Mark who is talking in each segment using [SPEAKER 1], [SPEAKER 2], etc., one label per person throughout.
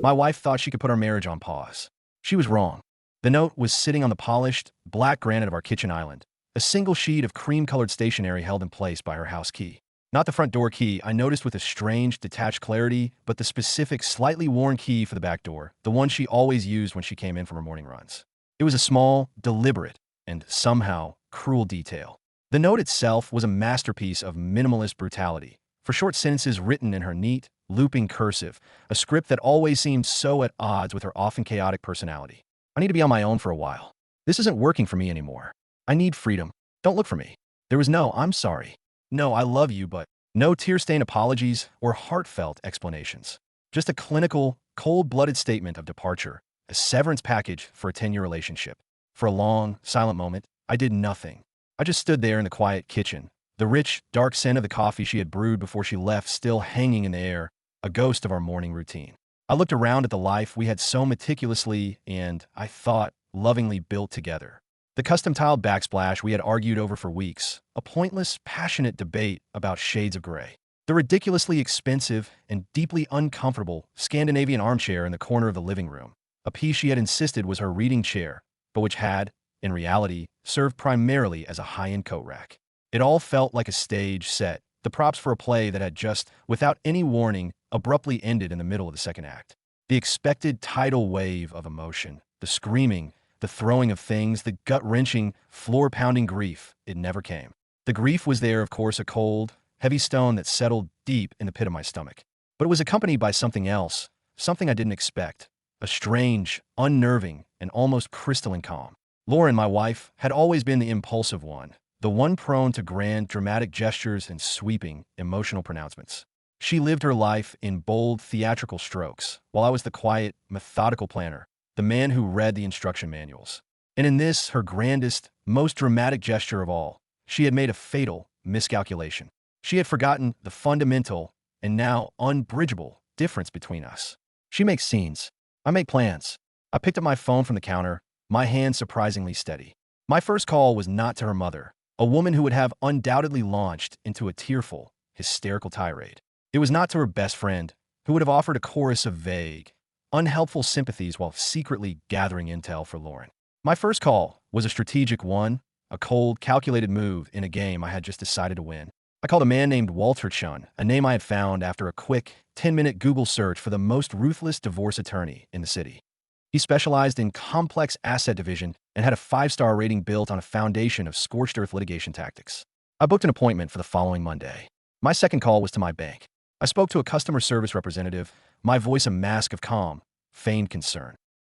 [SPEAKER 1] My wife thought she could put our marriage on pause. She was wrong. The note was sitting on the polished, black granite of our kitchen island, a single sheet of cream-colored stationery held in place by her house key. Not the front door key, I noticed with a strange, detached clarity, but the specific, slightly worn key for the back door, the one she always used when she came in from her morning runs. It was a small, deliberate, and somehow cruel detail. The note itself was a masterpiece of minimalist brutality, for short sentences written in her neat, looping cursive, a script that always seemed so at odds with her often chaotic personality. I need to be on my own for a while. This isn't working for me anymore. I need freedom. Don't look for me. There was no, I'm sorry. No, I love you, but no tear-stained apologies or heartfelt explanations. Just a clinical, cold-blooded statement of departure, a severance package for a 10-year relationship. For a long, silent moment, I did nothing. I just stood there in the quiet kitchen, the rich, dark scent of the coffee she had brewed before she left still hanging in the air, a ghost of our morning routine. I looked around at the life we had so meticulously and, I thought, lovingly built together. The custom-tiled backsplash we had argued over for weeks, a pointless, passionate debate about shades of gray. The ridiculously expensive and deeply uncomfortable Scandinavian armchair in the corner of the living room, a piece she had insisted was her reading chair, but which had, in reality, served primarily as a high-end coat rack. It all felt like a stage set, the props for a play that had just, without any warning, abruptly ended in the middle of the second act. The expected tidal wave of emotion, the screaming, the throwing of things, the gut-wrenching, floor-pounding grief, it never came. The grief was there, of course, a cold, heavy stone that settled deep in the pit of my stomach. But it was accompanied by something else, something I didn't expect, a strange, unnerving, and almost crystalline calm. Lauren, my wife, had always been the impulsive one, the one prone to grand, dramatic gestures and sweeping, emotional pronouncements. She lived her life in bold, theatrical strokes, while I was the quiet, methodical planner, the man who read the instruction manuals. And in this, her grandest, most dramatic gesture of all, she had made a fatal miscalculation. She had forgotten the fundamental, and now unbridgeable, difference between us. She makes scenes. I make plans. I picked up my phone from the counter, my hand surprisingly steady. My first call was not to her mother, a woman who would have undoubtedly launched into a tearful, hysterical tirade. It was not to her best friend, who would have offered a chorus of vague, unhelpful sympathies while secretly gathering intel for Lauren. My first call was a strategic one, a cold, calculated move in a game I had just decided to win. I called a man named Walter Chun, a name I had found after a quick, 10-minute Google search for the most ruthless divorce attorney in the city. He specialized in complex asset division and had a 5-star rating built on a foundation of scorched earth litigation tactics. I booked an appointment for the following Monday. My second call was to my bank. I spoke to a customer service representative, my voice a mask of calm, feigned concern.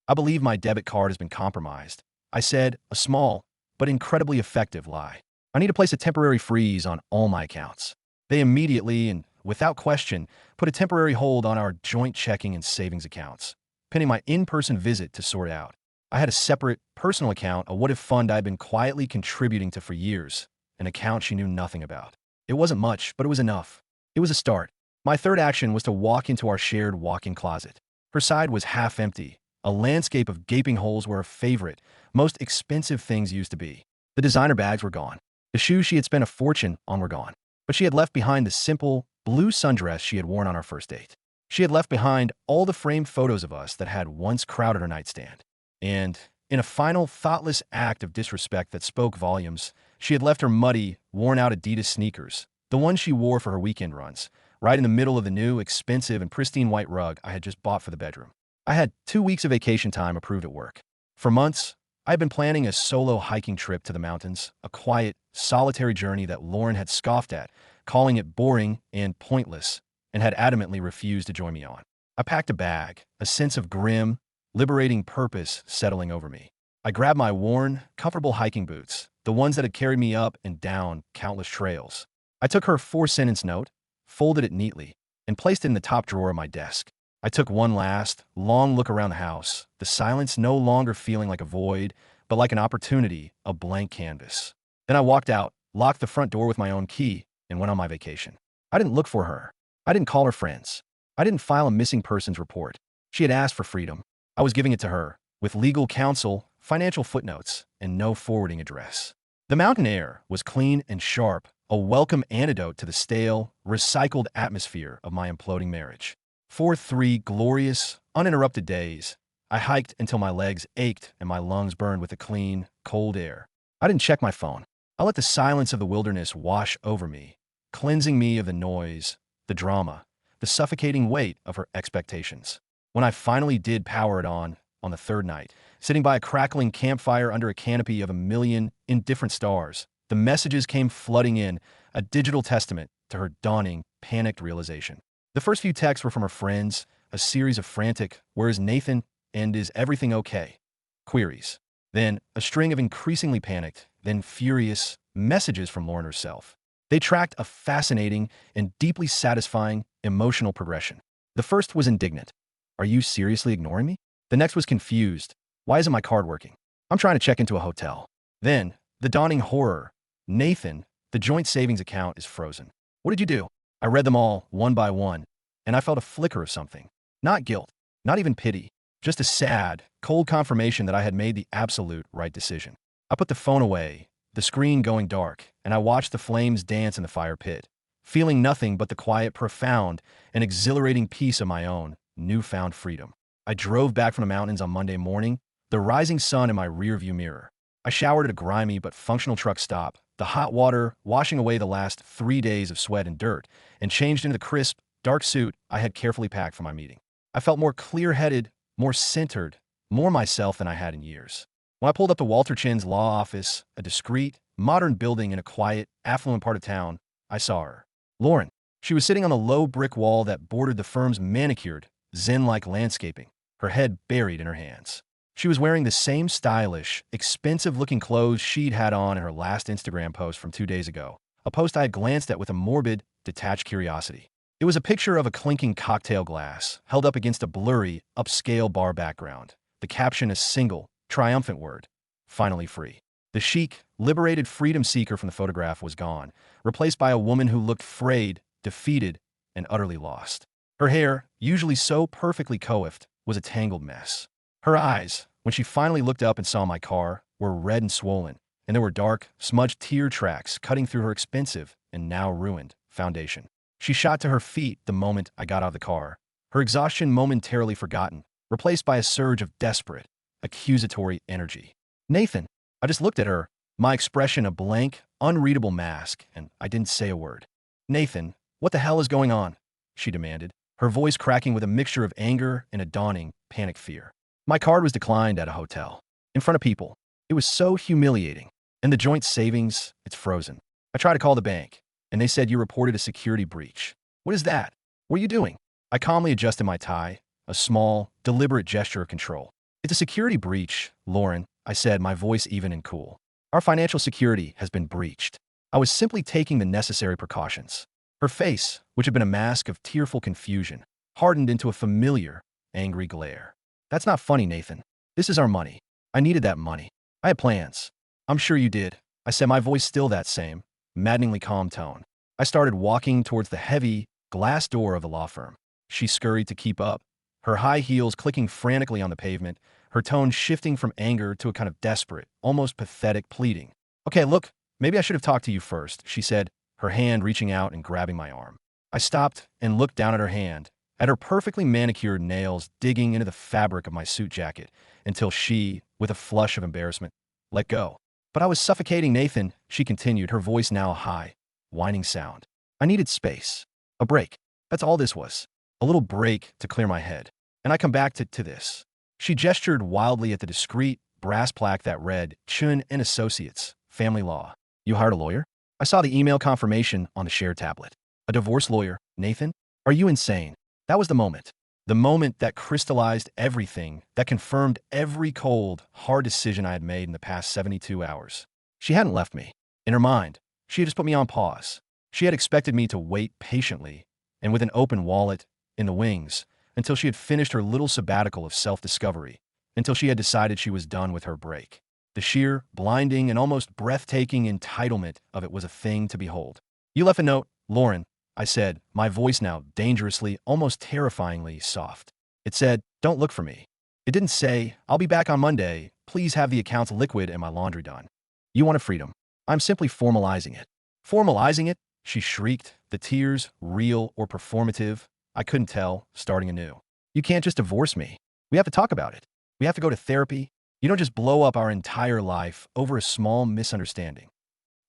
[SPEAKER 1] I believe my debit card has been compromised. I said, a small, but incredibly effective lie. I need to place a temporary freeze on all my accounts. They immediately and without question put a temporary hold on our joint checking and savings accounts, pending my in-person visit to sort out. I had a separate, personal account, a what-if fund I had been quietly contributing to for years, an account she knew nothing about. It wasn't much, but it was enough. It was a start. My third action was to walk into our shared walk-in closet. Her side was half empty, a landscape of gaping holes where her favorite, most expensive things used to be. The designer bags were gone. The shoes she had spent a fortune on were gone. But she had left behind the simple, blue sundress she had worn on our first date. She had left behind all the framed photos of us that had once crowded her nightstand. And, in a final, thoughtless act of disrespect that spoke volumes, she had left her muddy, worn-out Adidas sneakers, the ones she wore for her weekend runs, right in the middle of the new, expensive, and pristine white rug I had just bought for the bedroom. I had 2 weeks of vacation time approved at work. For months, I had been planning a solo hiking trip to the mountains, a quiet, solitary journey that Lauren had scoffed at, calling it boring and pointless, and had adamantly refused to join me on. I packed a bag, a sense of grim, liberating purpose settling over me. I grabbed my worn, comfortable hiking boots, the ones that had carried me up and down countless trails. I took her 4-sentence note, folded it neatly, and placed it in the top drawer of my desk. I took one last, long look around the house, the silence no longer feeling like a void, but like an opportunity, a blank canvas. Then I walked out, locked the front door with my own key, and went on my vacation. I didn't look for her. I didn't call her friends. I didn't file a missing persons report. She had asked for freedom. I was giving it to her, with legal counsel, financial footnotes, and no forwarding address. The mountain air was clean and sharp, a welcome antidote to the stale, recycled atmosphere of my imploding marriage. For 3 glorious, uninterrupted days, I hiked until my legs ached and my lungs burned with the clean, cold air. I didn't check my phone. I let the silence of the wilderness wash over me, cleansing me of the noise, the drama, the suffocating weight of her expectations. When I finally did power it on the third night, sitting by a crackling campfire under a canopy of a million indifferent stars, the messages came flooding in, a digital testament to her dawning, panicked realization. The first few texts were from her friends, a series of frantic, "Where is Nathan?" and "Is everything okay?" queries. Then a string of increasingly panicked, then furious messages from Lauren herself. They tracked a fascinating and deeply satisfying emotional progression. The first was indignant. "Are you seriously ignoring me?" The next was confused. "Why isn't my card working? I'm trying to check into a hotel." Then, the dawning horror. "Nathan, the joint savings account is frozen. What did you do?" I read them all, one by one, and I felt a flicker of something. Not guilt, not even pity, just a sad, cold confirmation that I had made the absolute right decision. I put the phone away, the screen going dark, and I watched the flames dance in the fire pit, feeling nothing but the quiet, profound, and exhilarating peace of my own newfound freedom. I drove back from the mountains on Monday morning, the rising sun in my rearview mirror. I showered at a grimy but functional truck stop, the hot water washing away the last 3 days of sweat and dirt, and changed into the crisp, dark suit I had carefully packed for my meeting. I felt more clear-headed, more centered, more myself than I had in years. When I pulled up to Walter Chin's law office, a discreet, modern building in a quiet, affluent part of town, I saw her. Lauren. She was sitting on the low brick wall that bordered the firm's manicured, zen-like landscaping, her head buried in her hands. She was wearing the same stylish, expensive-looking clothes she'd had on in her last Instagram post from 2 days ago, a post I had glanced at with a morbid, detached curiosity. It was a picture of a clinking cocktail glass, held up against a blurry, upscale bar background. The caption a single, triumphant word: "Finally free." The chic, liberated freedom seeker from the photograph was gone, replaced by a woman who looked frayed, defeated, and utterly lost. Her hair, usually so perfectly coiffed, was a tangled mess. Her eyes, when she finally looked up and saw my car, were red and swollen, and there were dark, smudged tear tracks cutting through her expensive, and now ruined, foundation. She shot to her feet the moment I got out of the car, her exhaustion momentarily forgotten, replaced by a surge of desperate, accusatory energy. "Nathan." I just looked at her, my expression a blank, unreadable mask, and I didn't say a word. "Nathan, what the hell is going on?" she demanded, her voice cracking with a mixture of anger and a dawning, panicked fear. "My card was declined at a hotel. In front of people. It was so humiliating. And the joint savings, it's frozen. I tried to call the bank, and they said you reported a security breach. What is that? What are you doing?" I calmly adjusted my tie, a small, deliberate gesture of control. "It's a security breach, Lauren," I said, my voice even and cool. "Our financial security has been breached. I was simply taking the necessary precautions." Her face, which had been a mask of tearful confusion, hardened into a familiar, angry glare. "That's not funny, Nathan. This is our money. I needed that money. I had plans." "I'm sure you did," I said, my voice still that same, maddeningly calm tone. I started walking towards the heavy, glass door of the law firm. She scurried to keep up, her high heels clicking frantically on the pavement, her tone shifting from anger to a kind of desperate, almost pathetic pleading. "Okay, look, maybe I should have talked to you first," she said, her hand reaching out and grabbing my arm. I stopped and looked down at her hand, at her perfectly manicured nails digging into the fabric of my suit jacket, until she, with a flush of embarrassment, let go. "But I was suffocating, Nathan," she continued, her voice now a high, whining sound. "I needed space. A break. That's all this was. A little break to clear my head. And I come back to this." She gestured wildly at the discreet, brass plaque that read, "Chun and Associates, Family Law." "You hired a lawyer?" I saw the email confirmation on the shared tablet. "A divorce lawyer, Nathan? Are you insane?" That was the moment. The moment that crystallized everything, that confirmed every cold, hard decision I had made in the past 72 hours. She hadn't left me. In her mind, she had just put me on pause. She had expected me to wait patiently, and with an open wallet, in the wings, until she had finished her little sabbatical of self-discovery, until she had decided she was done with her break. The sheer, blinding, and almost breathtaking entitlement of it was a thing to behold. "You left a note, Lauren," I said, my voice now dangerously, almost terrifyingly soft. It said, "Don't look for me." It didn't say, "I'll be back on Monday. Please have the accounts liquid and my laundry done." "You wanted freedom. I'm simply formalizing it." "Formalizing it?" she shrieked, the tears, real or performative, I couldn't tell, starting anew. You can't just divorce me. We have to talk about it. We have to go to therapy. You don't just blow up our entire life over a small misunderstanding.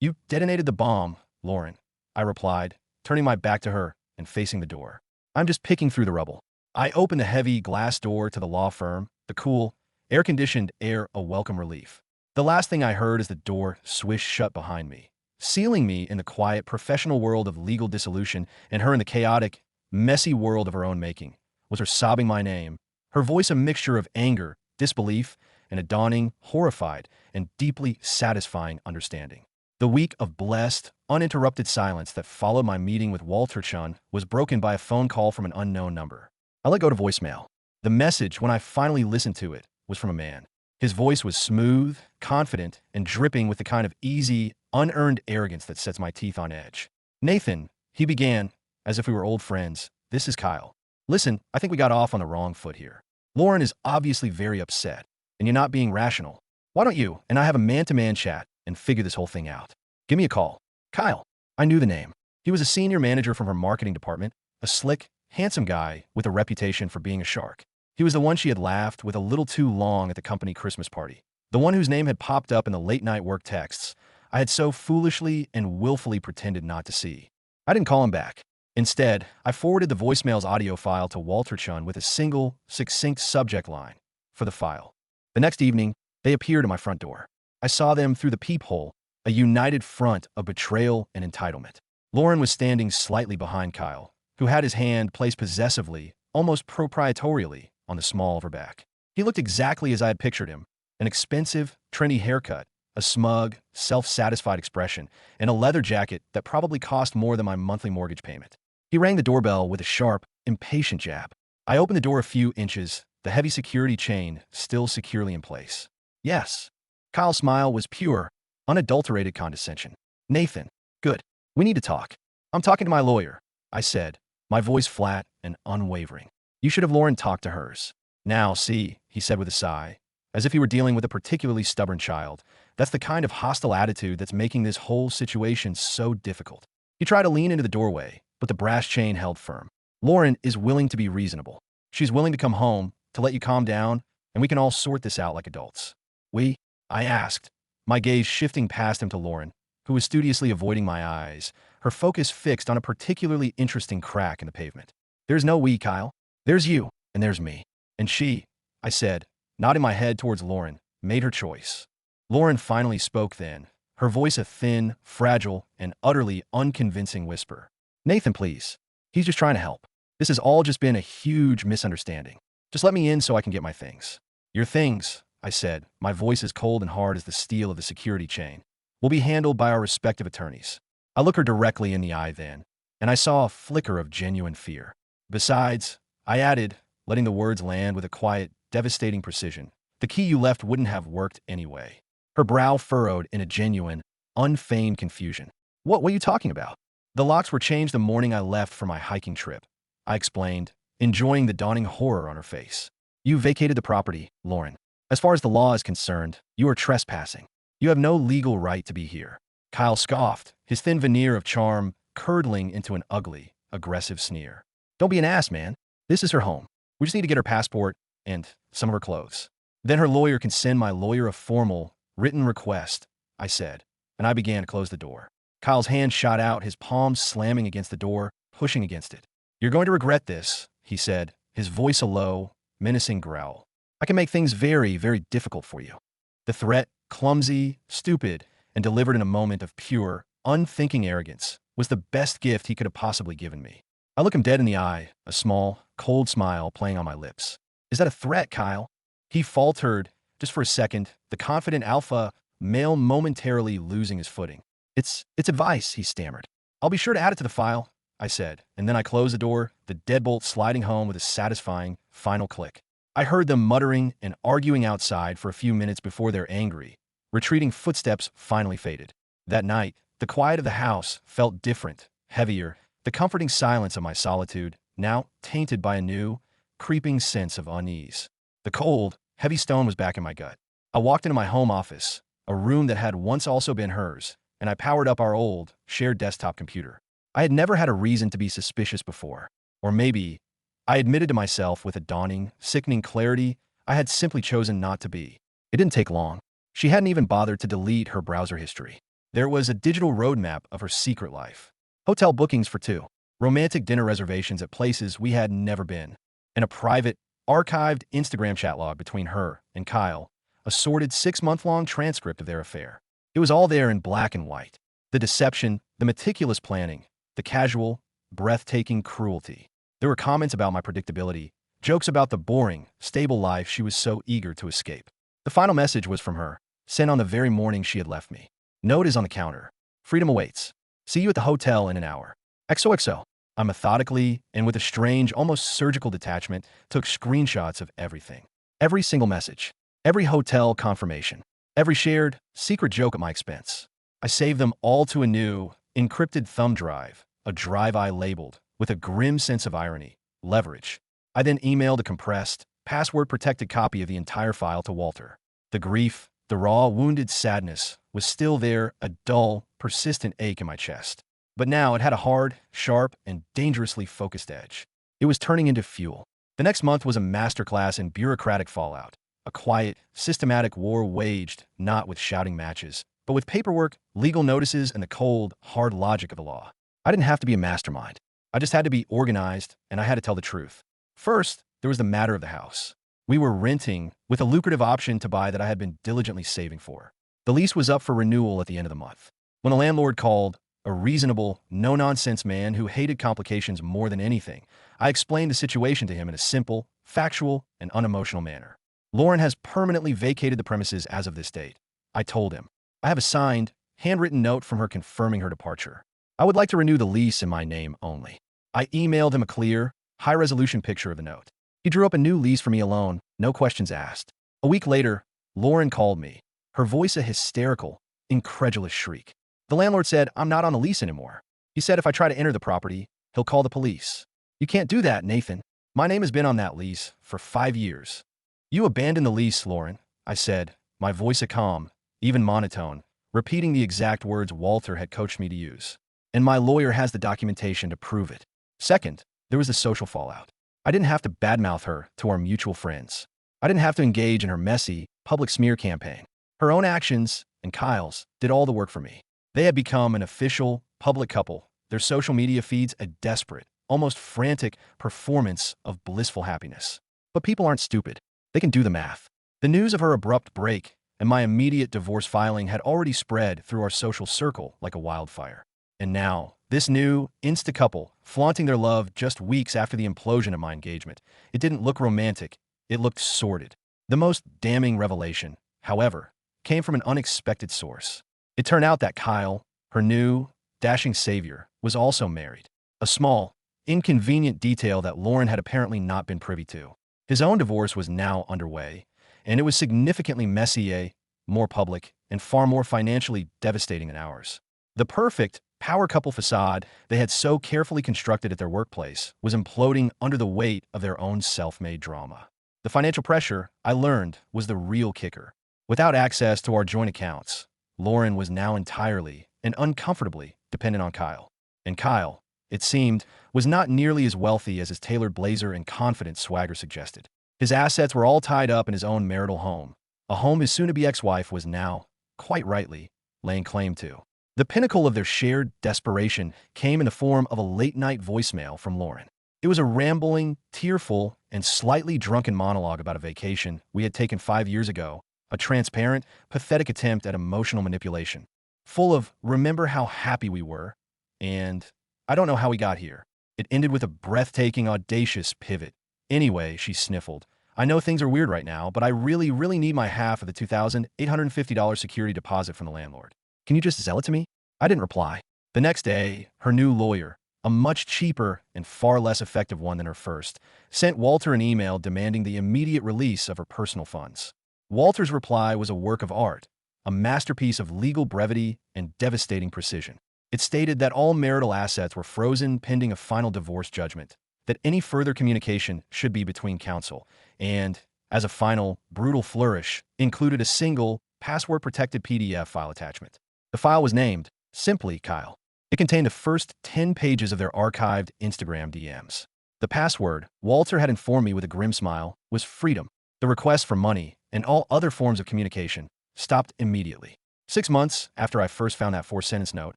[SPEAKER 1] You detonated the bomb, Lauren, I replied, turning my back to her and facing the door. I'm just picking through the rubble. I opened the heavy glass door to the law firm, the cool, air-conditioned air a welcome relief. The last thing I heard as the door swished shut behind me, sealing me in the quiet, professional world of legal dissolution and her in the chaotic, messy world of her own making, was her sobbing my name, her voice a mixture of anger, disbelief, and a dawning, horrified, and deeply satisfying understanding. The week of blessed, uninterrupted silence that followed my meeting with Walter Chun was broken by a phone call from an unknown number. I let go to voicemail. The message, when I finally listened to it, was from a man. His voice was smooth, confident, and dripping with the kind of easy, unearned arrogance that sets my teeth on edge. Nathan, he began, as if we were old friends, this is Kyle. Listen, I think we got off on the wrong foot here. Lauren is obviously very upset, and you're not being rational. Why don't you and I have a man-to-man chat and figure this whole thing out? Give me a call. Kyle. I knew the name. He was a senior manager from her marketing department, a slick, handsome guy with a reputation for being a shark. He was the one she had laughed with a little too long at the company Christmas party. The one whose name had popped up in the late-night work texts I had so foolishly and willfully pretended not to see. I didn't call him back. Instead, I forwarded the voicemail's audio file to Walter Chun with a single, succinct subject line for the file. The next evening, they appeared at my front door. I saw them through the peephole, a united front of betrayal and entitlement. Lauren was standing slightly behind Kyle, who had his hand placed possessively, almost proprietorially, on the small of her back. He looked exactly as I had pictured him, an expensive, trendy haircut, a smug, self-satisfied expression, and a leather jacket that probably cost more than my monthly mortgage payment. He rang the doorbell with a sharp, impatient jab. I opened the door a few inches, the heavy security chain still securely in place. Yes. Kyle's smile was pure, unadulterated condescension. Nathan. Good. We need to talk. I'm talking to my lawyer, I said, my voice flat and unwavering. You should have Lauren talk to hers. Now, see, he said with a sigh, as if he were dealing with a particularly stubborn child. That's the kind of hostile attitude that's making this whole situation so difficult. He tried to lean into the doorway, but the brass chain held firm. Lauren is willing to be reasonable. She's willing to come home, to let you calm down, and we can all sort this out like adults. We? I asked, my gaze shifting past him to Lauren, who was studiously avoiding my eyes, her focus fixed on a particularly interesting crack in the pavement. There's no we, Kyle. There's you, and there's me. And she, I said, nodding my head towards Lauren, made her choice. Lauren finally spoke then, her voice a thin, fragile, and utterly unconvincing whisper. Nathan, please. He's just trying to help. This has all just been a huge misunderstanding. Just let me in so I can get my things. Your things, I said, my voice as cold and hard as the steel of the security chain, will be handled by our respective attorneys. I looked her directly in the eye then, and I saw a flicker of genuine fear. Besides, I added, letting the words land with a quiet, devastating precision, the key you left wouldn't have worked anyway. Her brow furrowed in a genuine, unfeigned confusion. What were you talking about? The locks were changed the morning I left for my hiking trip, I explained, enjoying the dawning horror on her face. You vacated the property, Lauren. As far as the law is concerned, you are trespassing. You have no legal right to be here. Kyle scoffed, his thin veneer of charm curdling into an ugly, aggressive sneer. Don't be an ass, man. This is her home. We just need to get her passport and some of her clothes. Then her lawyer can send my lawyer a formal, written request, I said, and I began to close the door. Kyle's hand shot out, his palms slamming against the door, pushing against it. You're going to regret this, he said, his voice a low, menacing growl. I can make things very, very difficult for you. The threat, clumsy, stupid, and delivered in a moment of pure, unthinking arrogance, was the best gift he could have possibly given me. I looked him dead in the eye, a small, cold smile playing on my lips. Is that a threat, Kyle? He faltered, just for a second, the confident alpha male momentarily losing his footing. It's advice, he stammered. I'll be sure to add it to the file, I said, and then I closed the door, the deadbolt sliding home with a satisfying, final click. I heard them muttering and arguing outside for a few minutes before their angry, retreating footsteps finally faded. That night, the quiet of the house felt different, heavier, the comforting silence of my solitude, now tainted by a new, creeping sense of unease. The cold, heavy stone was back in my gut. I walked into my home office, a room that had once also been hers, and I powered up our old, shared desktop computer. I had never had a reason to be suspicious before. Or maybe I admitted to myself with a dawning, sickening clarity I had simply chosen not to be. It didn't take long. She hadn't even bothered to delete her browser history. There was a digital roadmap of her secret life. Hotel bookings for two, romantic dinner reservations at places we had never been, and a private, archived Instagram chat log between her and Kyle, a sordid 6-month-long transcript of their affair. It was all there in black and white. The deception, the meticulous planning, the casual, breathtaking cruelty. There were comments about my predictability, jokes about the boring, stable life she was so eager to escape. The final message was from her, sent on the very morning she had left me. Note is on the counter. Freedom awaits. See you at the hotel in an hour. XOXO. I methodically, and with a strange, almost surgical detachment, took screenshots of everything. Every single message. Every hotel confirmation. Every shared, secret joke at my expense. I saved them all to a new, encrypted thumb drive, a drive I labeled, with a grim sense of irony, leverage. I then emailed a compressed, password-protected copy of the entire file to Walter. The grief, the raw, wounded sadness was still there, a dull, persistent ache in my chest. But now it had a hard, sharp, and dangerously focused edge. It was turning into fuel. The next month was a masterclass in bureaucratic fallout, a quiet, systematic war waged not with shouting matches, but with paperwork, legal notices, and the cold, hard logic of the law. I didn't have to be a mastermind. I just had to be organized, and I had to tell the truth. First, there was the matter of the house. We were renting, with a lucrative option to buy that I had been diligently saving for. The lease was up for renewal at the end of the month. When the landlord called, a reasonable, no-nonsense man who hated complications more than anything, I explained the situation to him in a simple, factual, and unemotional manner. Lauren has permanently vacated the premises as of this date. I told him. I have a signed, handwritten note from her confirming her departure. I would like to renew the lease in my name only. I emailed him a clear, high-resolution picture of the note. He drew up a new lease for me alone, no questions asked. A week later, Lauren called me, her voice a hysterical, incredulous shriek. The landlord said, I'm not on the lease anymore. He said if I try to enter the property, he'll call the police. You can't do that, Nathan. My name has been on that lease for 5 years. You abandoned the lease, Lauren, I said, my voice a calm, even monotone, repeating the exact words Walter had coached me to use. And my lawyer has the documentation to prove it. Second, there was the social fallout. I didn't have to badmouth her to our mutual friends. I didn't have to engage in her messy, public smear campaign. Her own actions, and Kyle's, did all the work for me. They had become an official, public couple, their social media feeds a desperate, almost frantic performance of blissful happiness. But people aren't stupid. They can do the math. The news of her abrupt break and my immediate divorce filing had already spread through our social circle like a wildfire. And now, this new, insta-couple, flaunting their love just weeks after the implosion of my engagement, it didn't look romantic, it looked sordid. The most damning revelation, however, came from an unexpected source. It turned out that Kyle, her new, dashing savior, was also married. A small, inconvenient detail that Lauren had apparently not been privy to. His own divorce was now underway, and it was significantly messier, more public, and far more financially devastating than ours. The perfect, power couple facade they had so carefully constructed at their workplace was imploding under the weight of their own self-made drama. The financial pressure, I learned, was the real kicker. Without access to our joint accounts, Lauren was now entirely and uncomfortably dependent on Kyle. And Kyle, it seemed, was not nearly as wealthy as his tailored blazer and confident swagger suggested. His assets were all tied up in his own marital home, a home his soon-to-be ex-wife was now, quite rightly, laying claim to. The pinnacle of their shared desperation came in the form of a late-night voicemail from Lauren. It was a rambling, tearful, and slightly drunken monologue about a vacation we had taken 5 years ago, a transparent, pathetic attempt at emotional manipulation, full of, remember how happy we were, and I don't know how we got here. It ended with a breathtaking, audacious pivot. Anyway, she sniffled, I know things are weird right now, but I really, really need my half of the $2,850 security deposit from the landlord. Can you just sell it to me? I didn't reply. The next day, her new lawyer, a much cheaper and far less effective one than her first, sent Walter an email demanding the immediate release of her personal funds. Walter's reply was a work of art, a masterpiece of legal brevity and devastating precision. It stated that all marital assets were frozen pending a final divorce judgment, that any further communication should be between counsel, and, as a final, brutal flourish, included a single, password-protected PDF file attachment. The file was named, simply, Kyle. It contained the first 10 pages of their archived Instagram DMs. The password, Walter had informed me with a grim smile, was freedom. The request for money and all other forms of communication stopped immediately. 6 months after I first found that four-sentence note,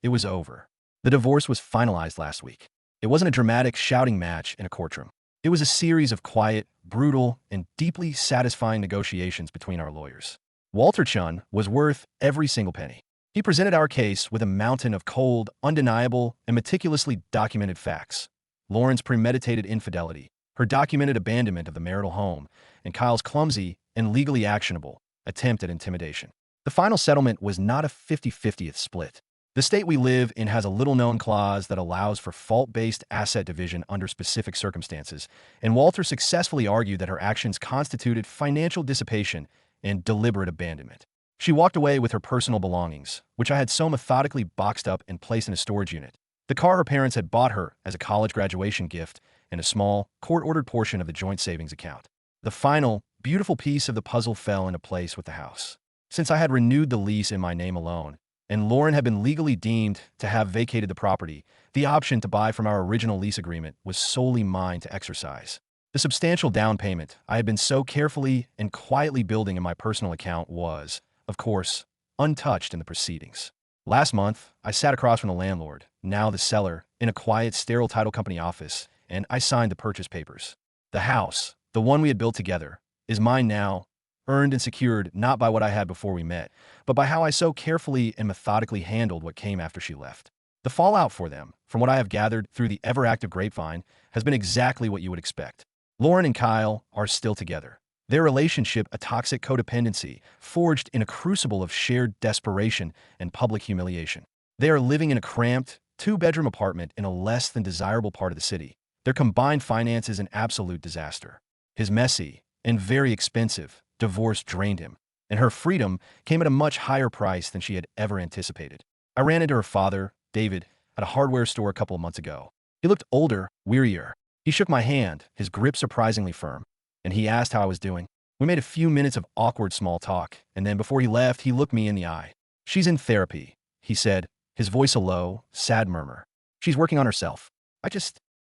[SPEAKER 1] it was over. The divorce was finalized last week. It wasn't a dramatic shouting match in a courtroom. It was a series of quiet, brutal, and deeply satisfying negotiations between our lawyers. Walter Chun was worth every single penny. He presented our case with a mountain of cold, undeniable, and meticulously documented facts. Lauren's premeditated infidelity, her documented abandonment of the marital home, and Kyle's clumsy and legally actionable attempt at intimidation. The final settlement was not a 50-50th split. The state we live in has a little-known clause that allows for fault-based asset division under specific circumstances, and Walter successfully argued that her actions constituted financial dissipation and deliberate abandonment. She walked away with her personal belongings, which I had so methodically boxed up and placed in a storage unit. The car her parents had bought her as a college graduation gift, and a small, court-ordered portion of the joint savings account. The final, beautiful piece of the puzzle fell into place with the house. Since I had renewed the lease in my name alone, and Lauren had been legally deemed to have vacated the property, the option to buy from our original lease agreement was solely mine to exercise. The substantial down payment I had been so carefully and quietly building in my personal account was, of course, untouched in the proceedings. Last month, I sat across from the landlord, now the seller, in a quiet, sterile title company office, and I signed the purchase papers. The house, the one we had built together, is mine now, earned and secured not by what I had before we met, but by how I so carefully and methodically handled what came after she left. The fallout for them, from what I have gathered through the ever-active grapevine, has been exactly what you would expect. Lauren and Kyle are still together. Their relationship a toxic codependency, forged in a crucible of shared desperation and public humiliation. They are living in a cramped, two-bedroom apartment in a less than desirable part of the city. Their combined finances an absolute disaster. His messy and very expensive divorce drained him, and her freedom came at a much higher price than she had ever anticipated. I ran into her father, David, at a hardware store a couple of months ago. He looked older, wearier. He shook my hand, his grip surprisingly firm, and he asked how I was doing. We made a few minutes of awkward small talk, and then before he left, he looked me in the eye. "She's in therapy," he said, his voice a low, sad murmur. "She's working on herself.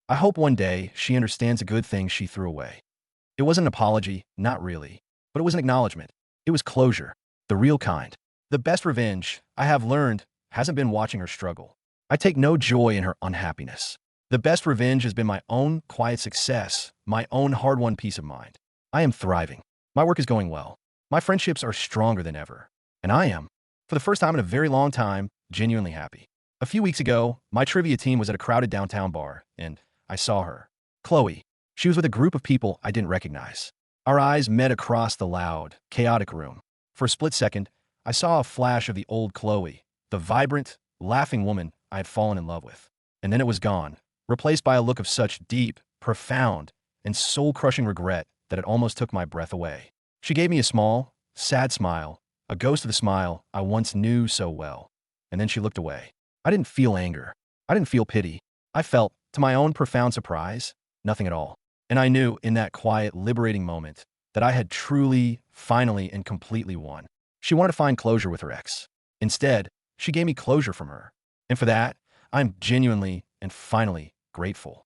[SPEAKER 1] I hope one day she understands the good things she threw away." It wasn't an apology, not really, but it was an acknowledgement. It was closure, the real kind. The best revenge, I have learned, hasn't been watching her struggle. I take no joy in her unhappiness. The best revenge has been my own quiet success, my own hard-won peace of mind. I am thriving. My work is going well. My friendships are stronger than ever. And I am, for the first time in a very long time, genuinely happy. A few weeks ago, my trivia team was at a crowded downtown bar, and I saw her. Chloe. She was with a group of people I didn't recognize. Our eyes met across the loud, chaotic room. For a split second, I saw a flash of the old Chloe, the vibrant, laughing woman I had fallen in love with. And then it was gone, replaced by a look of such deep, profound, and soul-crushing regret that it almost took my breath away. She gave me a small, sad smile, a ghost of the smile I once knew so well. And then she looked away. I didn't feel anger. I didn't feel pity. I felt, to my own profound surprise, nothing at all. And I knew in that quiet, liberating moment that I had truly, finally, and completely won. She wanted to find closure with her ex. Instead, she gave me closure from her. And for that, I'm genuinely and finally grateful.